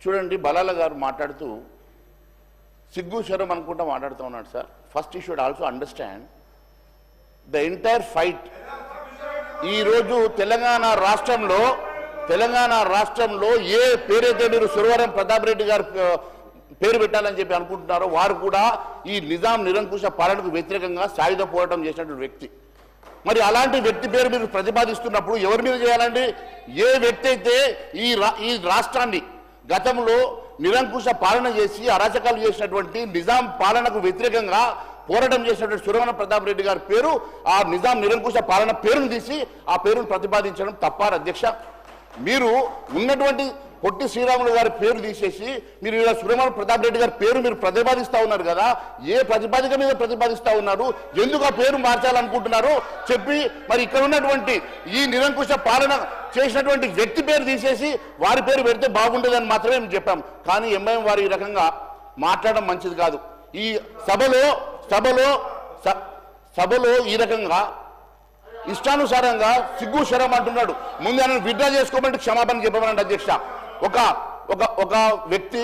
చూడండి, బలాల గారు మాట్లాడుతూ సిగ్గు శరం అనుకుంటా మాట్లాడుతూ ఉన్నాడు sir. First you should also understand the entire fight. ఈరోజు తెలంగాణ రాష్ట్రంలో ఏ పేరైతే మీరు సురవరం ప్రతాప్ రెడ్డి గారు పేరు పెట్టాలని చెప్పి అనుకుంటున్నారో వారు కూడా ఈ నిజాం నిరంకుశ పాలనకు వ్యతిరేకంగా సాయుధ పోరాటం చేసినటువంటి వ్యక్తి. మరి అలాంటి వ్యక్తి పేరు మీరు ప్రతిపాదిస్తున్నప్పుడు ఎవరి మీద చేయాలండి? ఏ వ్యక్తి అయితే ఈ రాష్ట్రాన్ని గతంలో నిరంకుశ పాలన చేసి అరాచకాలు చేసినటువంటి నిజాం పాలనకు వ్యతిరేకంగా పోరాటం చేసినటువంటి సురవరం ప్రతాప్ రెడ్డి గారి పేరు, ఆ నిజాం నిరంకుశ పాలన పేరును తీసి ఆ పేరును ప్రతిపాదించడం తప్ప అధ్యక్ష? మీరు ఉన్నటువంటి పొట్టి శ్రీరాములు గారి పేరు తీసేసి మీరు ఇలా సురవరం ప్రతాప్ రెడ్డి గారి పేరు మీరు ప్రతిపాదిస్తూ ఉన్నారు కదా, ఏ ప్రతిపాదిక మీద ప్రతిపాదిస్తూ ఉన్నారు? ఎందుకు ఆ పేరు మార్చాలనుకుంటున్నారు చెప్పి, మరి ఇక్కడ ఉన్నటువంటి ఈ నిరంకుశ పాలన చేసినటువంటి వ్యక్తి పేరు తీసేసి వారి పేరు పెడితే బాగుండేదని మాత్రమే మేము చెప్పాం. కానీ ఎంఐఎం వారు ఈ రకంగా మాట్లాడడం మంచిది కాదు. ఈ సభలో ఈ రకంగా ఇష్టానుసారంగా సిగ్గు శరం అంటున్నాడు. ముందు ఆయన విత్డ్రా చేసుకోమంటే క్షమాపణ చెప్పమనండి అధ్యక్ష. ఒక వ్యక్తి,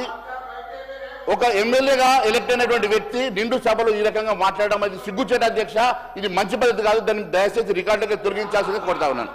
ఒక ఎమ్మెల్యేగా ఎలక్ట్ అయినటువంటి వ్యక్తి నిండు సభలో ఈ రకంగా మాట్లాడడం అది సిగ్గుచేట అధ్యక్ష. ఇది మంచి పద్ధతి కాదు. దాన్ని దయచేసి రికార్డుగా తొలగించాల్సిందే కోరుతా ఉన్నాను.